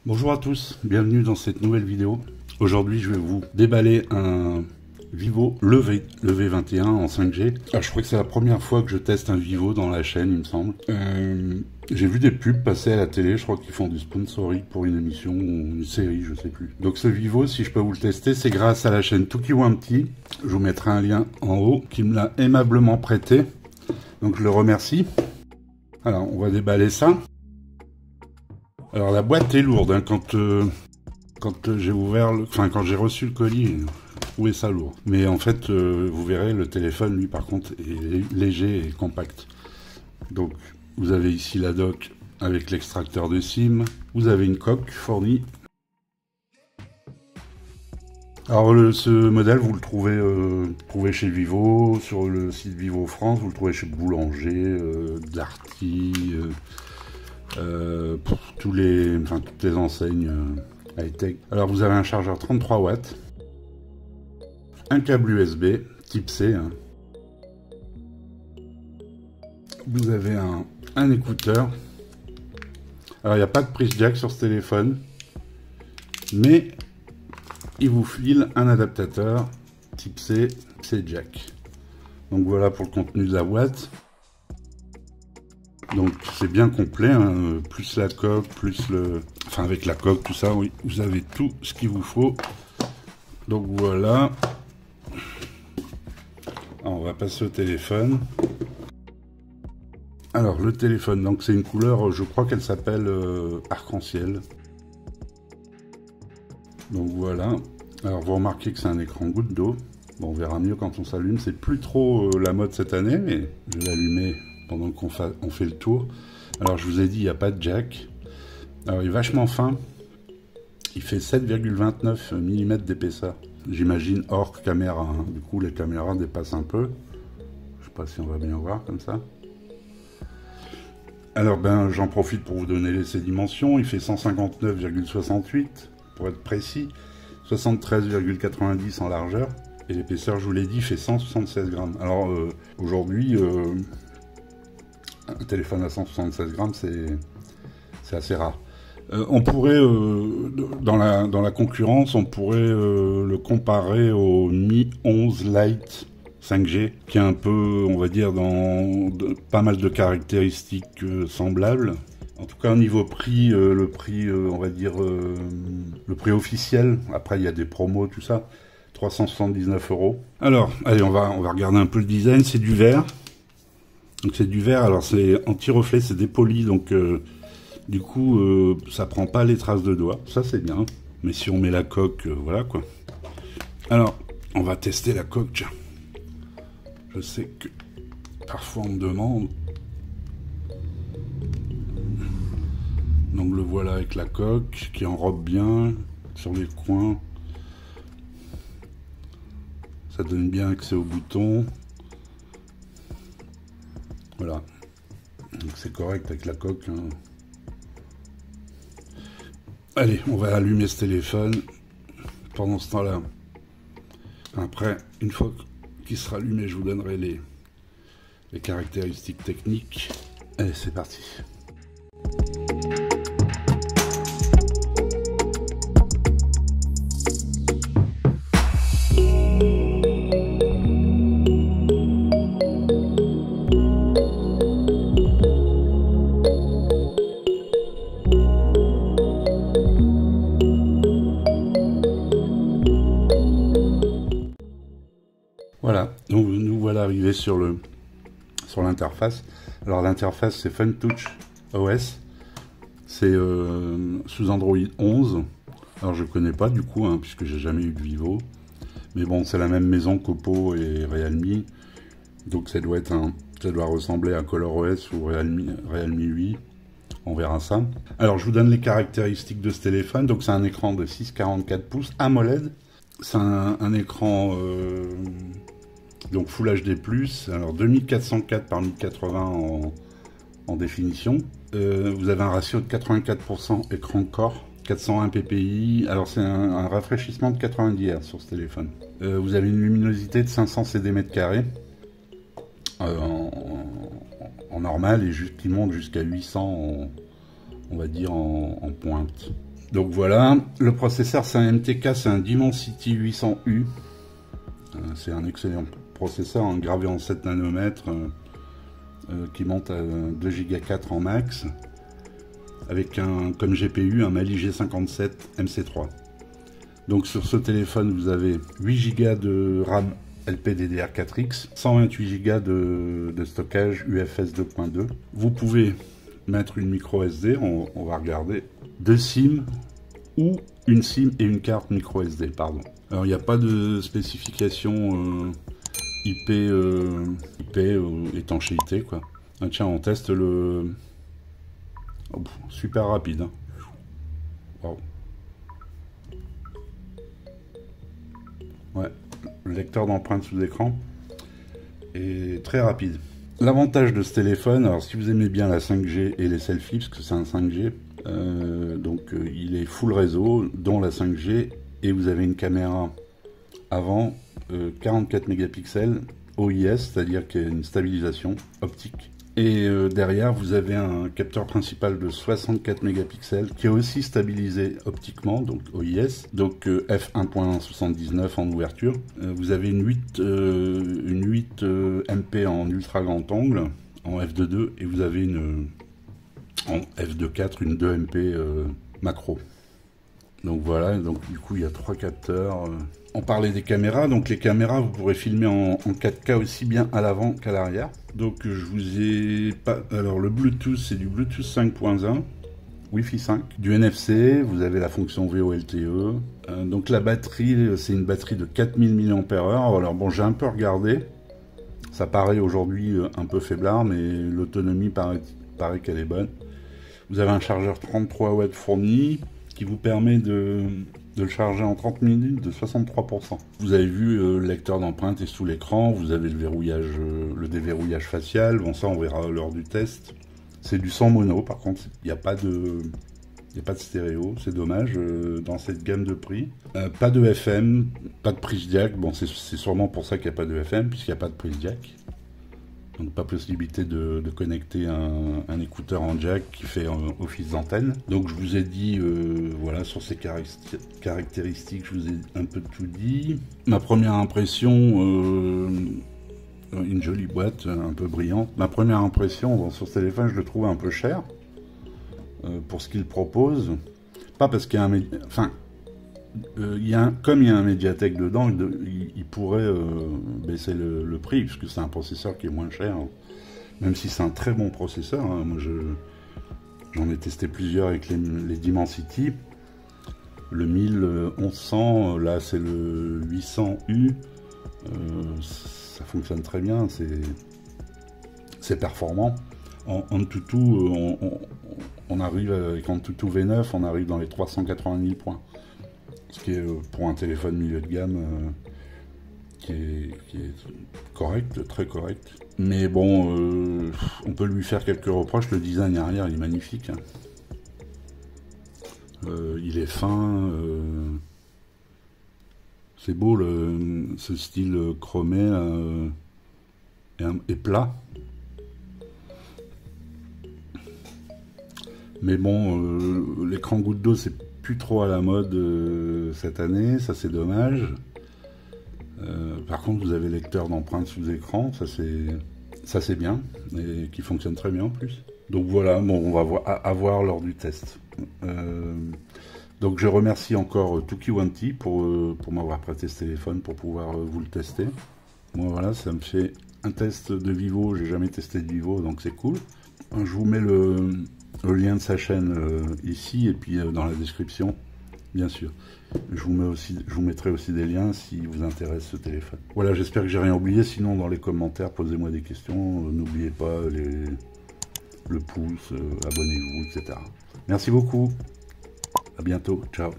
Bonjour à tous, bienvenue dans cette nouvelle vidéo. Aujourd'hui je vais vous déballer un Vivo le V21 en 5G. Alors, je crois que c'est la première fois que je teste un Vivo dans la chaîne, il me semble. J'ai vu des pubs passer à la télé, je crois qu'ils font du sponsoring pour une émission ou une série, je sais plus. Donc ce Vivo, si je peux vous le tester, c'est grâce à la chaîne Tukiwanti. Je vous mettrai un lien en haut, qui me l'a aimablement prêté. Donc je le remercie. Alors on va déballer ça. Alors la boîte est lourde, hein, quand j'ai ouvert, quand j'ai reçu le colis, je trouvais ça lourd. Mais en fait, vous verrez, le téléphone, lui, par contre, est léger et compact. Donc, vous avez ici la dock avec l'extracteur de SIM. Vous avez une coque fournie. Alors, ce modèle, vous le trouvez chez Vivo, sur le site Vivo France, vous le trouvez chez Boulanger, Darty, toutes les enseignes high-tech. Alors vous avez un chargeur 33 watts, un câble USB type C, hein. Vous avez un écouteur. Alors il n'y a pas de prise jack sur ce téléphone, mais il vous file un adaptateur type C, C jack. Donc voilà pour le contenu de la boîte. Donc c'est bien complet, hein, plus la coque, plus le... Enfin avec la coque, tout ça, oui, vous avez tout ce qu'il vous faut. Donc voilà. Alors, on va passer au téléphone. Alors le téléphone, donc c'est une couleur, je crois qu'elle s'appelle arc-en-ciel. Donc voilà. Alors vous remarquez que c'est un écran goutte d'eau. Bon, on verra mieux quand on s'allume. C'est plus trop la mode cette année, mais je vais l'allumer pendant qu'on fait le tour. Alors je vous ai dit, il n'y a pas de jack. Alors il est vachement fin. Il fait 7,29 mm d'épaisseur. J'imagine hors caméra, hein. Du coup les caméras dépassent un peu. Je sais pas si on va bien voir comme ça. Alors ben j'en profite pour vous donner ses dimensions. Il fait 159,68 pour être précis. 73,90 en largeur. Et l'épaisseur, je vous l'ai dit, fait 176 grammes. Alors aujourd'hui, un téléphone à 176 grammes, c'est assez rare. On pourrait, dans la concurrence, on pourrait le comparer au Mi 11 Lite 5G, qui est un peu, on va dire, dans pas mal de caractéristiques semblables. En tout cas, au niveau prix, le prix, on va dire, le prix officiel. Après, il y a des promos, tout ça. 379 €. Alors, allez, on va regarder un peu le design. C'est du verre. Donc c'est du verre, alors c'est anti-reflet, c'est dépoli, donc du coup ça prend pas les traces de doigts, ça c'est bien. Mais si on met la coque, voilà quoi. Alors, on va tester la coque, tiens. Je sais que parfois on me demande. Donc le voilà avec la coque, qui enrobe bien sur les coins. Ça donne bien accès au bouton. Voilà, donc c'est correct avec la coque, hein. Allez, on va allumer ce téléphone pendant ce temps-là. Après, une fois qu'il sera allumé, je vous donnerai les caractéristiques techniques. Allez, c'est parti. Voilà, donc nous voilà arrivés sur l'interface. Alors l'interface c'est FunTouch OS, c'est sous Android 11. Alors je connais pas du coup, hein, puisque j'ai jamais eu de Vivo, mais bon c'est la même maison qu'Oppo et Realme, donc ça doit ressembler à ColorOS ou Realme 8. On verra ça. Alors je vous donne les caractéristiques de ce téléphone. Donc c'est un écran de 6,44 pouces AMOLED. C'est un écran donc Full HD+, alors 2404 par 1080 en définition. Vous avez un ratio de 84% écran Core, 401 ppi. Alors c'est un rafraîchissement de 90 Hz sur ce téléphone. Vous avez une luminosité de 500 cm². En normal et qui monte jusqu'à 800 on va dire en pointe. Donc voilà, le processeur c'est un MTK, c'est un Dimensity 800U. C'est un excellent processeur, hein, gravé en 7 nanomètres, qui monte à 2 Go 4 en max, avec comme GPU un Mali G57 MC3. Donc sur ce téléphone vous avez 8 Go de RAM LPDDR4X, 128 Go de stockage UFS 2.2. Vous pouvez mettre une micro SD, on va regarder, 2 SIM ou une SIM et une carte micro SD, pardon. Alors il n'y a pas de spécification IP, étanchéité quoi. Ah, tiens, on teste le... Oh, super rapide. Hein. Wow. Ouais, le lecteur d'empreintes sous écran est très rapide. L'avantage de ce téléphone, alors si vous aimez bien la 5G et les selfies, parce que c'est un 5G, il est full réseau, dont la 5G, et vous avez une caméra avant 44 mégapixels OIS, c'est-à-dire qu'il y a une stabilisation optique. Et derrière, vous avez un capteur principal de 64 mégapixels qui est aussi stabilisé optiquement, donc OIS, donc f1.79 en ouverture. Vous avez une 8 MP en ultra grand angle, en f2.2, et vous avez en f2.4 une 2 MP macro. Donc voilà, donc du coup il y a 3 capteurs. On parlait des caméras, donc les caméras vous pourrez filmer en 4K aussi bien à l'avant qu'à l'arrière. Donc je vous ai pas... Alors le Bluetooth c'est du Bluetooth 5.1, Wi-Fi 5, du NFC, vous avez la fonction VoLTE. Donc la batterie c'est une batterie de 4000 mAh. Alors bon j'ai un peu regardé, ça paraît aujourd'hui un peu faiblard mais l'autonomie paraît qu'elle est bonne. Vous avez un chargeur 33 watts fourni qui vous permet de le charger en 30 minutes de 63%. Vous avez vu, le lecteur d'empreintes est sous l'écran, vous avez le verrouillage, le déverrouillage facial, bon ça on verra lors du test. C'est du sans mono, par contre il n'y a pas de stéréo, c'est dommage dans cette gamme de prix. Pas de FM, pas de prise jack, bon c'est sûrement pour ça qu'il n'y a pas de FM, puisqu'il n'y a pas de prise jack. Donc pas possibilité de connecter un écouteur en jack qui fait office d'antenne. Donc je vous ai dit, voilà, sur ces caractéristiques, je vous ai un peu tout dit. Ma première impression, une jolie boîte, un peu brillante. Ma première impression, bon, sur ce téléphone, je le trouve un peu cher, pour ce qu'il propose. Pas parce qu'il y a un... Enfin... comme il y a un médiathèque dedans, il pourrait baisser le prix, puisque c'est un processeur qui est moins cher, hein. Même si c'est un très bon processeur, hein. Moi j'en ai testé plusieurs avec les Dimensity, le 1100, là c'est le 800U, ça fonctionne très bien, c'est performant. En Antutu, on arrive avec Antutu V9, on arrive dans les 380 000 points. Ce qui est pour un téléphone milieu de gamme qui est correct, très correct. Mais bon, on peut lui faire quelques reproches. Le design arrière il est magnifique. Hein. Il est fin. C'est beau ce style chromé et plat. Mais bon, l'écran goutte d'eau c'est plus trop à la mode cette année, ça c'est dommage. Par contre vous avez lecteur d'empreintes sous écran, ça c'est bien, et qui fonctionne très bien en plus. Donc voilà, bon, on va voir lors du test. Donc je remercie encore Tukiwanti pour m'avoir prêté ce téléphone pour pouvoir vous le tester. Moi voilà, ça me fait un test de Vivo, j'ai jamais testé de Vivo, donc c'est cool. Je vous mets le lien de sa chaîne ici et puis dans la description, bien sûr. Je vous mettrai aussi des liens si vous intéresse ce téléphone. Voilà, j'espère que j'ai rien oublié. Sinon, dans les commentaires, posez-moi des questions. N'oubliez pas le pouce, abonnez-vous, etc. Merci beaucoup. À bientôt. Ciao.